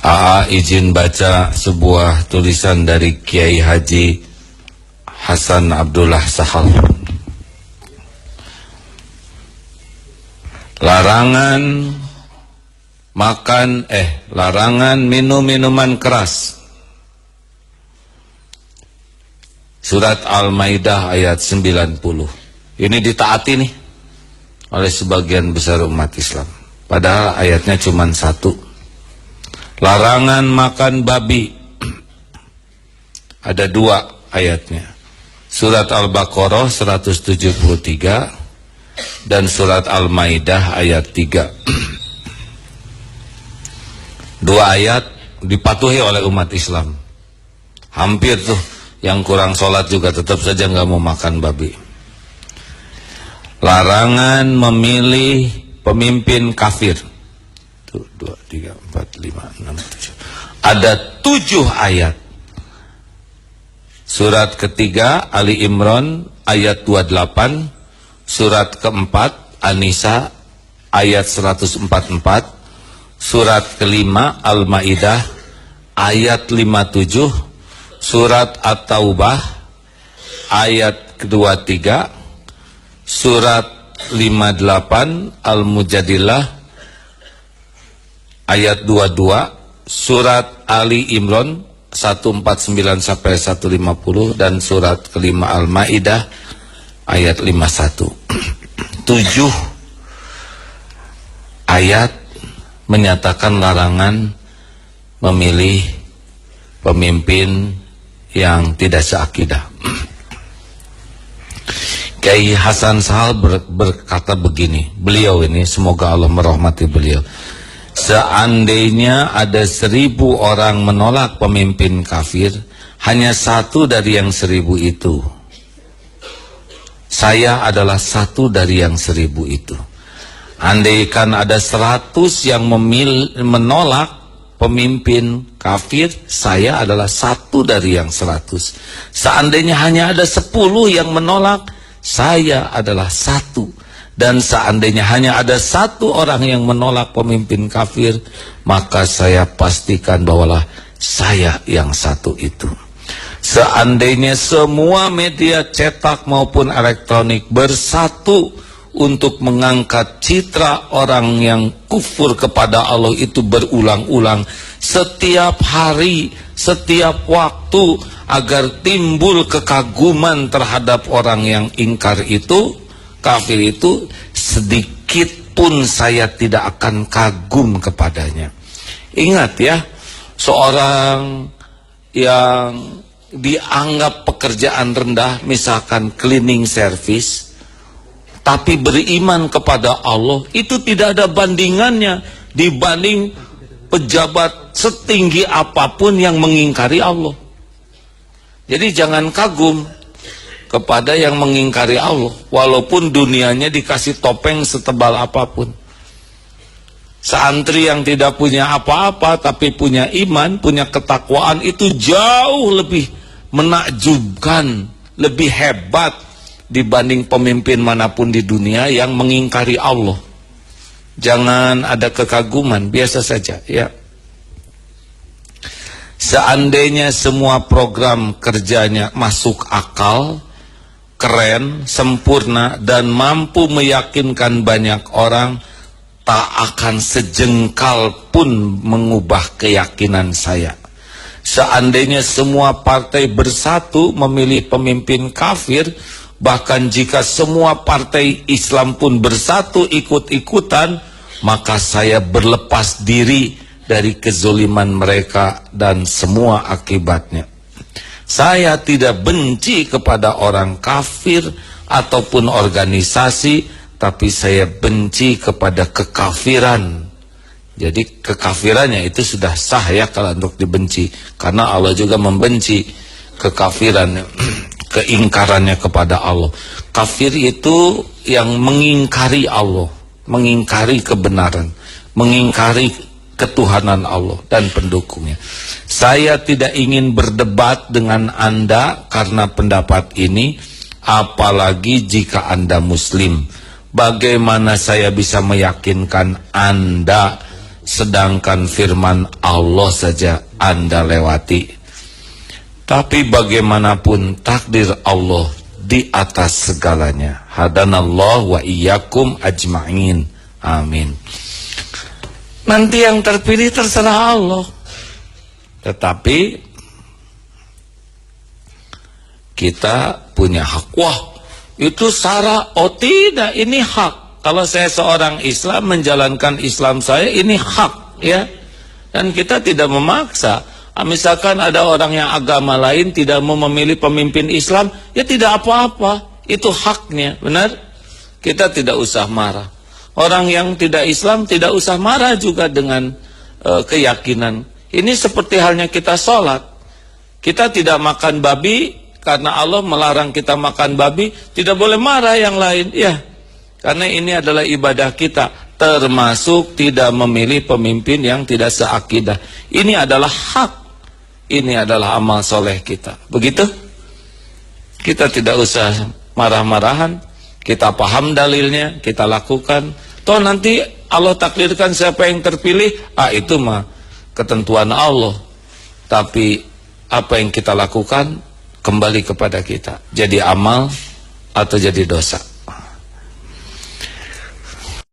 AA izin baca sebuah tulisan dari Kiai Haji Hasan Abdullah Sahal. Larangan minum minuman keras. Surat Al-Maidah ayat 90. Ini ditaati nih oleh sebagian besar umat Islam. Padahal ayatnya cuma satu. Larangan makan babi. Ada dua ayatnya. Surat Al-Baqarah 173 dan surat Al-Maidah ayat 3. Dua ayat dipatuhi oleh umat Islam. Hampir tuh yang kurang sholat juga tetap saja nggak mau makan babi. Larangan memilih pemimpin kafir. 1, 2, 3, 4, 5, 6, 7. Ada 7 ayat. Surat ketiga Ali Imran ayat 28, surat keempat An-Nisa ayat 144, surat kelima Al-Maidah ayat 57, surat At-Taubah ayat ke-23, surat 58 Al-Mujadilah ayat 22, surat Ali Imran 149 sampai 150 dan surat kelima Al-Maidah ayat 51. 7 ayat menyatakan larangan memilih pemimpin yang tidak seakidah. Kiai Hasan Sahal berkata begini, beliau ini semoga Allah merahmati beliau. Seandainya ada 1000 orang menolak pemimpin kafir, hanya satu dari yang 1000 itu. Saya adalah satu dari yang 1000 itu. Andaikan ada 100 yang menolak pemimpin kafir, saya adalah satu dari yang 100. Seandainya hanya ada 10 yang menolak, saya adalah satu. Dan seandainya hanya ada 1 orang yang menolak pemimpin kafir, maka saya pastikan bahawalah saya yang satu itu. Seandainya semua media cetak maupun elektronik bersatu untuk mengangkat citra orang yang kufur kepada Allah itu berulang-ulang setiap hari, setiap waktu, agar timbul kekaguman terhadap orang yang ingkar itu, kafir itu, sedikit pun saya tidak akan kagum kepadanya. Ingat ya, seorang yang dianggap pekerjaan rendah, misalkan cleaning service, tapi beriman kepada Allah, itu tidak ada bandingannya dibanding pejabat setinggi apapun yang mengingkari Allah. Jadi jangan kagum kepada yang mengingkari Allah, walaupun dunianya dikasih topeng setebal apapun. Santri yang tidak punya apa-apa tapi punya iman, punya ketakwaan, itu jauh lebih menakjubkan, lebih hebat dibanding pemimpin manapun di dunia yang mengingkari Allah. Jangan ada kekaguman, biasa saja ya. Seandainya semua program kerjanya masuk akal, keren, sempurna, dan mampu meyakinkan banyak orang, tak akan sejengkal pun mengubah keyakinan saya. Seandainya semua partai bersatu memilih pemimpin kafir, bahkan jika semua partai Islam pun bersatu ikut-ikutan, maka saya berlepas diri dari kezoliman mereka dan semua akibatnya. Saya tidak benci kepada orang kafir ataupun organisasi, tapi saya benci kepada kekafiran. Jadi kekafirannya itu sudah sah ya kalau untuk dibenci, karena Allah juga membenci kekafiran, keingkarannya kepada Allah. Kafir itu yang mengingkari Allah, mengingkari kebenaran, mengingkari ketuhanan Allah dan pendukungnya. Saya tidak ingin berdebat dengan Anda karena pendapat ini, apalagi jika Anda Muslim. Bagaimana saya bisa meyakinkan Anda sedangkan firman Allah saja Anda lewati. Tapi bagaimanapun takdir Allah di atas segalanya. Hadanallahu wa iyyakum ajma'in. Amin. Nanti yang terpilih terserah Allah. Tetapi kita punya hak. Wah, itu syarat. Oh tidak, ini hak. Kalau saya seorang Islam menjalankan Islam saya, ini hak, ya. Dan kita tidak memaksa. Misalkan ada orang yang agama lain tidak mau memilih pemimpin Islam, ya tidak apa-apa. Itu haknya, benar? Kita tidak usah marah. Orang yang tidak Islam tidak usah marah juga dengan keyakinan. Ini seperti halnya kita sholat. Kita tidak makan babi karena Allah melarang kita makan babi, tidak boleh marah yang lain, ya. Karena ini adalah ibadah kita, termasuk tidak memilih pemimpin yang tidak seakidah. Ini adalah hak, ini adalah amal soleh kita. Begitu? Kita tidak usah marah-marahan, kita paham dalilnya, kita lakukan. Toh nanti Allah takdirkan siapa yang terpilih, itu mah ketentuan Allah. Tapi apa yang kita lakukan kembali kepada kita. Jadi amal atau jadi dosa.